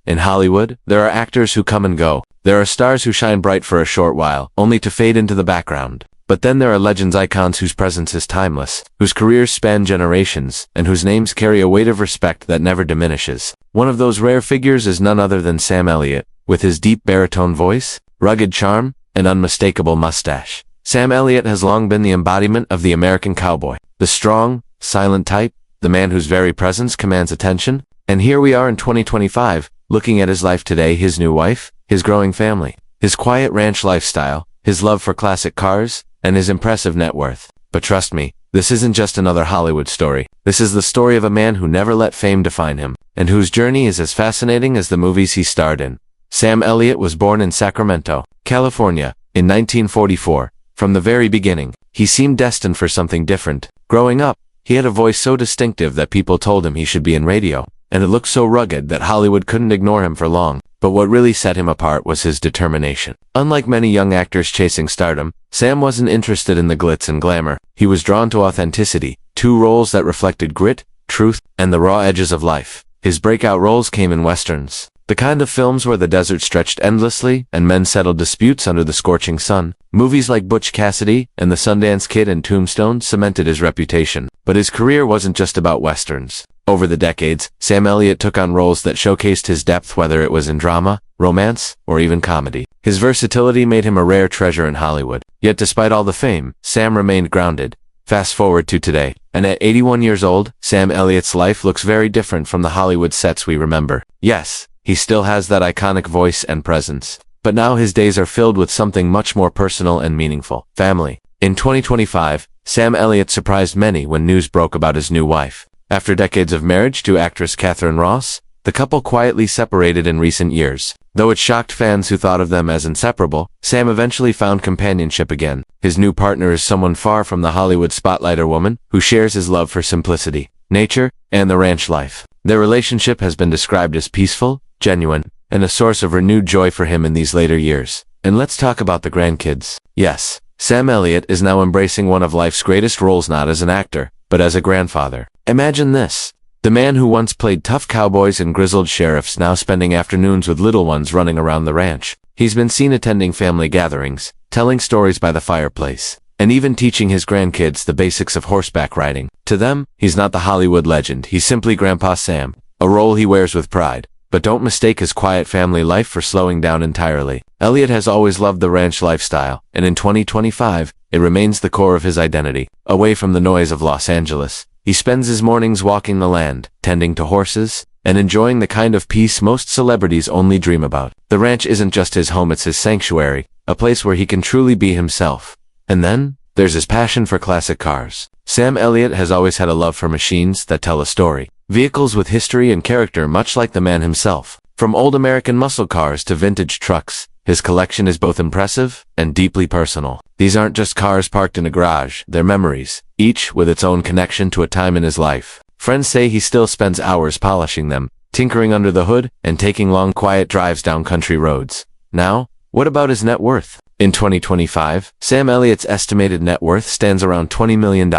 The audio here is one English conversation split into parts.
In Hollywood, there are actors who come and go. There are stars who shine bright for a short while, only to fade into the background. But then there are legends, icons whose presence is timeless, whose careers span generations, and whose names carry a weight of respect that never diminishes. One of those rare figures is none other than Sam Elliott, with his deep baritone voice, rugged charm, and unmistakable mustache. Sam Elliott has long been the embodiment of the American cowboy, the strong, silent type, the man whose very presence commands attention. And here we are in 2025, looking at his life today, his new wife, his growing family, his quiet ranch lifestyle, his love for classic cars, and his impressive net worth. But trust me, this isn't just another Hollywood story. This is the story of a man who never let fame define him, and whose journey is as fascinating as the movies he starred in. Sam Elliott was born in Sacramento, California, in 1944. From the very beginning, he seemed destined for something different. Growing up, he had a voice so distinctive that people told him he should be in radio, and it looked so rugged that Hollywood couldn't ignore him for long. But what really set him apart was his determination. Unlike many young actors chasing stardom, Sam wasn't interested in the glitz and glamour. He was drawn to authenticity, two roles that reflected grit, truth, and the raw edges of life. His breakout roles came in westerns, the kind of films where the desert stretched endlessly and men settled disputes under the scorching sun. Movies like Butch Cassidy and The Sundance Kid and Tombstone cemented his reputation. But his career wasn't just about westerns. Over the decades, Sam Elliott took on roles that showcased his depth, whether it was in drama, romance, or even comedy. His versatility made him a rare treasure in Hollywood. Yet despite all the fame, Sam remained grounded. Fast forward to today, and at 81 years old, Sam Elliott's life looks very different from the Hollywood sets we remember. Yes, he still has that iconic voice and presence. But now his days are filled with something much more personal and meaningful: family. In 2025, Sam Elliott surprised many when news broke about his new wife. After decades of marriage to actress Catherine Ross, the couple quietly separated in recent years. Though it shocked fans who thought of them as inseparable, Sam eventually found companionship again. His new partner is someone far from the Hollywood spotlight, a woman who shares his love for simplicity, nature, and the ranch life. Their relationship has been described as peaceful, genuine, and a source of renewed joy for him in these later years. And let's talk about the grandkids. Yes, Sam Elliott is now embracing one of life's greatest roles, not as an actor, but as a grandfather. Imagine this. The man who once played tough cowboys and grizzled sheriffs now spending afternoons with little ones running around the ranch. He's been seen attending family gatherings, telling stories by the fireplace, and even teaching his grandkids the basics of horseback riding. To them, he's not the Hollywood legend. He's simply Grandpa Sam, a role he wears with pride. But don't mistake his quiet family life for slowing down entirely. Elliott has always loved the ranch lifestyle, and in 2025, it remains the core of his identity. Away from the noise of Los Angeles, he spends his mornings walking the land, tending to horses, and enjoying the kind of peace most celebrities only dream about. The ranch isn't just his home, it's his sanctuary, a place where he can truly be himself. And then, there's his passion for classic cars. Sam Elliott has always had a love for machines that tell a story. Vehicles with history and character, much like the man himself. From old American muscle cars to vintage trucks, his collection is both impressive and deeply personal. These aren't just cars parked in a garage, they're memories, each with its own connection to a time in his life. Friends say he still spends hours polishing them, tinkering under the hood, and taking long quiet drives down country roads. Now, what about his net worth? In 2025, Sam Elliott's estimated net worth stands around $20 million.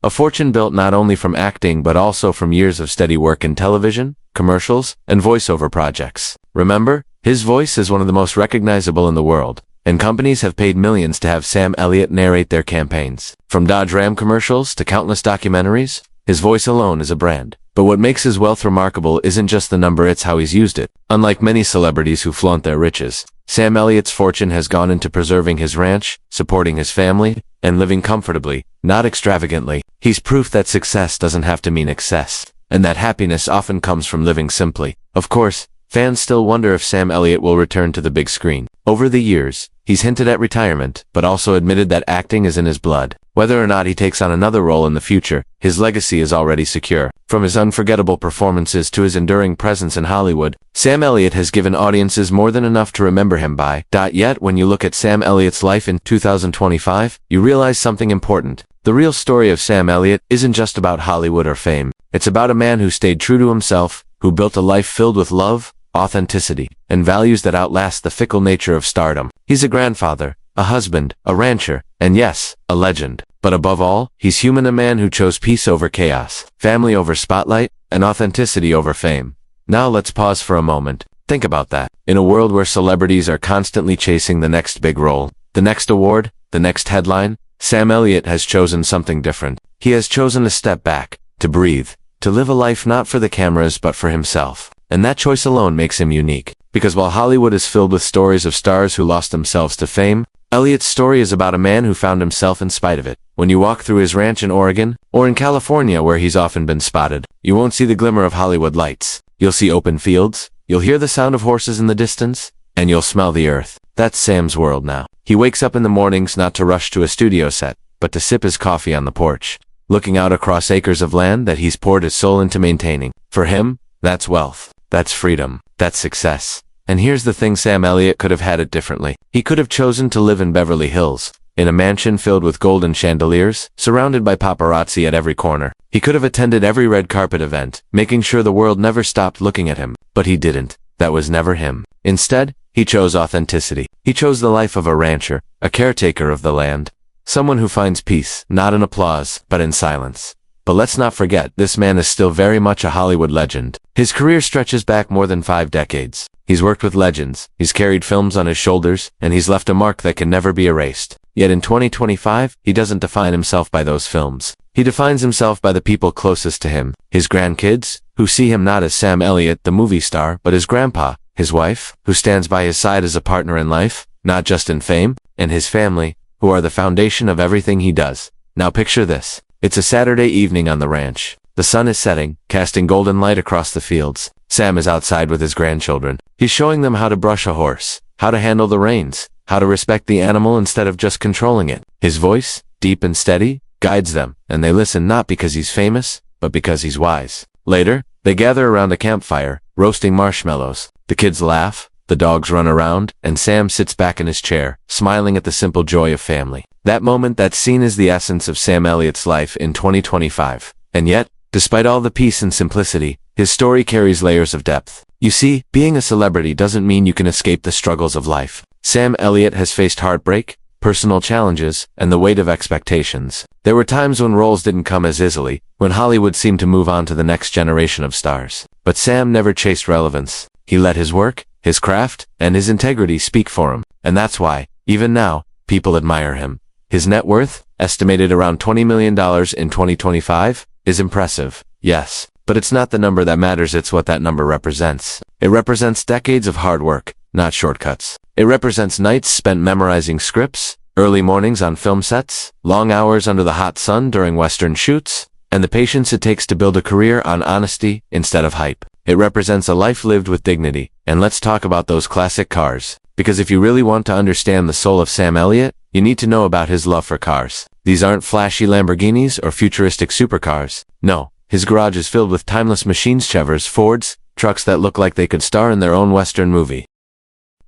A fortune built not only from acting but also from years of steady work in television, commercials, and voiceover projects. Remember, his voice is one of the most recognizable in the world, and companies have paid millions to have Sam Elliott narrate their campaigns. From Dodge Ram commercials to countless documentaries, his voice alone is a brand. But what makes his wealth remarkable isn't just the number, it's how he's used it. Unlike many celebrities who flaunt their riches, Sam Elliott's fortune has gone into preserving his ranch, supporting his family, and living comfortably, not extravagantly. He's proof that success doesn't have to mean excess, and that happiness often comes from living simply. Of course, fans still wonder if Sam Elliott will return to the big screen. Over the years, he's hinted at retirement, but also admitted that acting is in his blood. Whether or not he takes on another role in the future, his legacy is already secure. From his unforgettable performances to his enduring presence in Hollywood, Sam Elliott has given audiences more than enough to remember him by. Yet, when you look at Sam Elliott's life in 2025, you realize something important. The real story of Sam Elliott isn't just about Hollywood or fame. It's about a man who stayed true to himself, who built a life filled with love, authenticity, and values that outlast the fickle nature of stardom. He's a grandfather, a husband, a rancher, and yes, a legend. But above all, he's human, a man who chose peace over chaos, family over spotlight, and authenticity over fame. Now let's pause for a moment. Think about that. In a world where celebrities are constantly chasing the next big role, the next award, the next headline, Sam Elliott has chosen something different. He has chosen to step back, to breathe, to live a life not for the cameras but for himself. And that choice alone makes him unique. Because while Hollywood is filled with stories of stars who lost themselves to fame, Elliott's story is about a man who found himself in spite of it. When you walk through his ranch in Oregon, or in California where he's often been spotted, you won't see the glimmer of Hollywood lights. You'll see open fields, you'll hear the sound of horses in the distance, and you'll smell the earth. That's Sam's world now. He wakes up in the mornings not to rush to a studio set, but to sip his coffee on the porch, looking out across acres of land that he's poured his soul into maintaining. For him, that's wealth. That's freedom. That's success. And here's the thing, Sam Elliott could have had it differently. He could have chosen to live in Beverly Hills, in a mansion filled with golden chandeliers, surrounded by paparazzi at every corner. He could have attended every red carpet event, making sure the world never stopped looking at him. But he didn't. That was never him. Instead, he chose authenticity. He chose the life of a rancher, a caretaker of the land, someone who finds peace, not in applause, but in silence. But let's not forget, this man is still very much a Hollywood legend. His career stretches back more than 5 decades. He's worked with legends, he's carried films on his shoulders, and he's left a mark that can never be erased. Yet in 2025, he doesn't define himself by those films. He defines himself by the people closest to him, his grandkids, who see him not as Sam Elliott, the movie star, but as grandpa, his wife, who stands by his side as a partner in life, not just in fame, and his family, who are the foundation of everything he does. Now picture this. It's a Saturday evening on the ranch. The sun is setting, casting golden light across the fields. Sam is outside with his grandchildren. He's showing them how to brush a horse, how to handle the reins, how to respect the animal instead of just controlling it. His voice, deep and steady, guides them, and they listen not because he's famous, but because he's wise. Later, they gather around a campfire, roasting marshmallows. The kids laugh, the dogs run around, and Sam sits back in his chair, smiling at the simple joy of family. That moment, that scene is the essence of Sam Elliott's life in 2025. And yet, despite all the peace and simplicity, his story carries layers of depth. You see, being a celebrity doesn't mean you can escape the struggles of life. Sam Elliott has faced heartbreak, personal challenges, and the weight of expectations. There were times when roles didn't come as easily, when Hollywood seemed to move on to the next generation of stars. But Sam never chased relevance. He let his work, his craft, and his integrity speak for him. And that's why, even now, people admire him. His net worth, estimated around $20 million in 2025, is impressive, yes. But it's not the number that matters, it's what that number represents. It represents decades of hard work, not shortcuts. It represents nights spent memorizing scripts, early mornings on film sets, long hours under the hot sun during Western shoots, and the patience it takes to build a career on honesty instead of hype. It represents a life lived with dignity. And let's talk about those classic cars. Because if you really want to understand the soul of Sam Elliott, you need to know about his love for cars. These aren't flashy Lamborghinis or futuristic supercars. No, his garage is filled with timeless machines, Chevers, Fords, trucks that look like they could star in their own Western movie.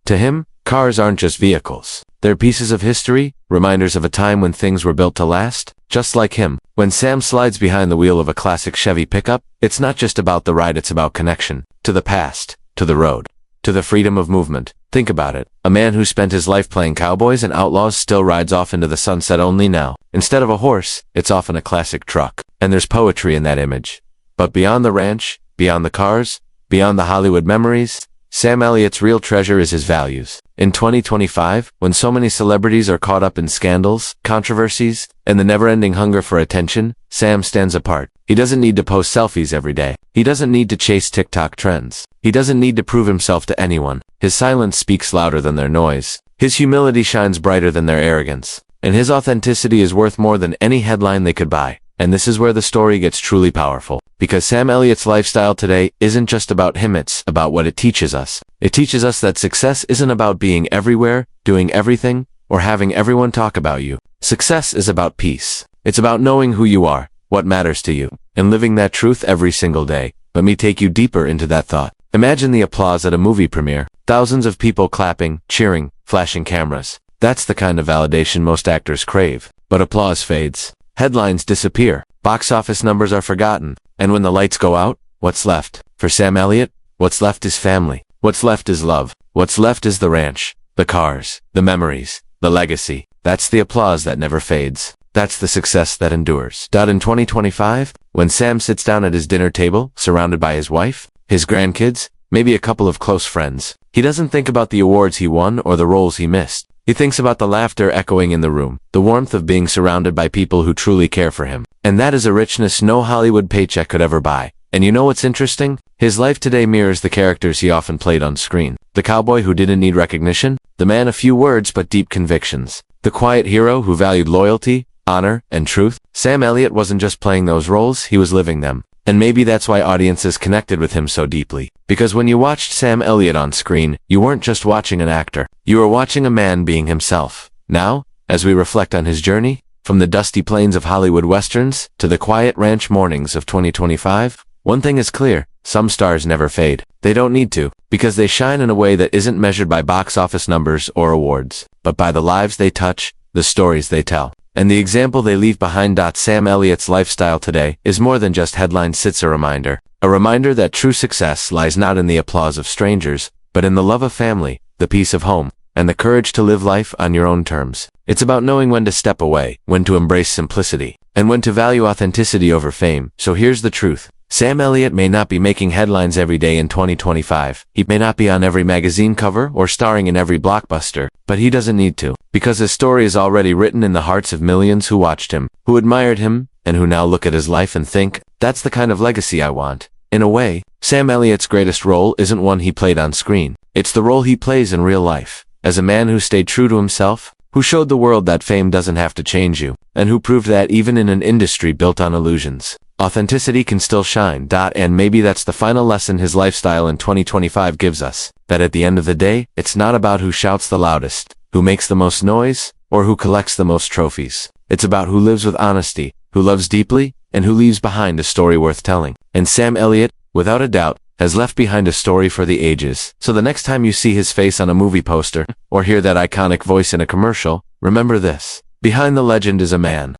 To him, cars aren't just vehicles. They're pieces of history, reminders of a time when things were built to last. Just like him, when Sam slides behind the wheel of a classic Chevy pickup, it's not just about the ride, it's about connection. To the past, to the road, to the freedom of movement. Think about it. A man who spent his life playing cowboys and outlaws still rides off into the sunset only now. Instead of a horse, it's often a classic truck. And there's poetry in that image. But beyond the ranch, beyond the cars, beyond the Hollywood memories, Sam Elliott's real treasure is his values. In 2025, when so many celebrities are caught up in scandals, controversies, and the never-ending hunger for attention, Sam stands apart. He doesn't need to post selfies every day. He doesn't need to chase TikTok trends. He doesn't need to prove himself to anyone. His silence speaks louder than their noise. His humility shines brighter than their arrogance. And his authenticity is worth more than any headline they could buy. And this is where the story gets truly powerful. Because Sam Elliott's lifestyle today isn't just about him, it's about what it teaches us. It teaches us that success isn't about being everywhere, doing everything, or having everyone talk about you. Success is about peace. It's about knowing who you are, what matters to you, and living that truth every single day. Let me take you deeper into that thought. Imagine the applause at a movie premiere. Thousands of people clapping, cheering, flashing cameras. That's the kind of validation most actors crave. But applause fades. Headlines disappear. Box office numbers are forgotten. And when the lights go out, what's left? For Sam Elliott, what's left is family. What's left is love. What's left is the ranch, the cars, the memories, the legacy. That's the applause that never fades. That's the success that endures. In 2025, when Sam sits down at his dinner table, surrounded by his wife, his grandkids, maybe a couple of close friends. He doesn't think about the awards he won or the roles he missed. He thinks about the laughter echoing in the room, the warmth of being surrounded by people who truly care for him. And that is a richness no Hollywood paycheck could ever buy. And you know what's interesting? His life today mirrors the characters he often played on screen. The cowboy who didn't need recognition, the man of few words but deep convictions, the quiet hero who valued loyalty, honor, and truth. Sam Elliott wasn't just playing those roles, he was living them. And maybe that's why audiences connected with him so deeply. Because when you watched Sam Elliott on screen, you weren't just watching an actor. You were watching a man being himself. Now, as we reflect on his journey, from the dusty plains of Hollywood westerns to the quiet ranch mornings of 2025, one thing is clear: some stars never fade. They don't need to, because they shine in a way that isn't measured by box office numbers or awards, but by the lives they touch, the stories they tell, and the example they leave behind. Sam Elliott's lifestyle today is more than just headlines. It's a reminder that true success lies not in the applause of strangers, but in the love of family, the peace of home, and the courage to live life on your own terms. It's about knowing when to step away, when to embrace simplicity, and when to value authenticity over fame. So here's the truth. Sam Elliott may not be making headlines every day in 2025. He may not be on every magazine cover or starring in every blockbuster, but he doesn't need to, because his story is already written in the hearts of millions who watched him, who admired him, and who now look at his life and think, that's the kind of legacy I want. In a way, Sam Elliott's greatest role isn't one he played on screen. It's the role he plays in real life, as a man who stayed true to himself, who showed the world that fame doesn't have to change you, and who proved that even in an industry built on illusions, authenticity can still shine. And maybe that's the final lesson his lifestyle in 2025 gives us, that at the end of the day, it's not about who shouts the loudest, who makes the most noise, or who collects the most trophies. It's about who lives with honesty, who loves deeply, and who leaves behind a story worth telling. And Sam Elliott, without a doubt, has left behind a story for the ages. So the next time you see his face on a movie poster, or hear that iconic voice in a commercial, remember this: behind the legend is a man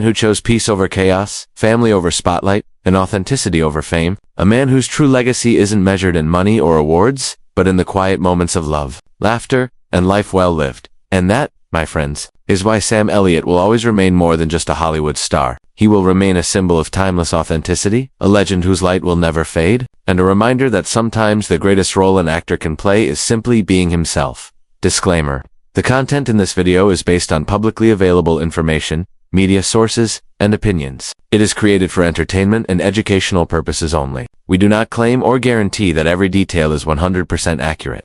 who chose peace over chaos, family over spotlight, and authenticity over fame, a man whose true legacy isn't measured in money or awards, but in the quiet moments of love, laughter, and life well lived. And that, my friends, is why Sam Elliott will always remain more than just a Hollywood star. He will remain a symbol of timeless authenticity, a legend whose light will never fade, and a reminder that sometimes the greatest role an actor can play is simply being himself. Disclaimer: the content in this video is based on publicly available information, media sources, and opinions. It is created for entertainment and educational purposes only. We do not claim or guarantee that every detail is 100% accurate.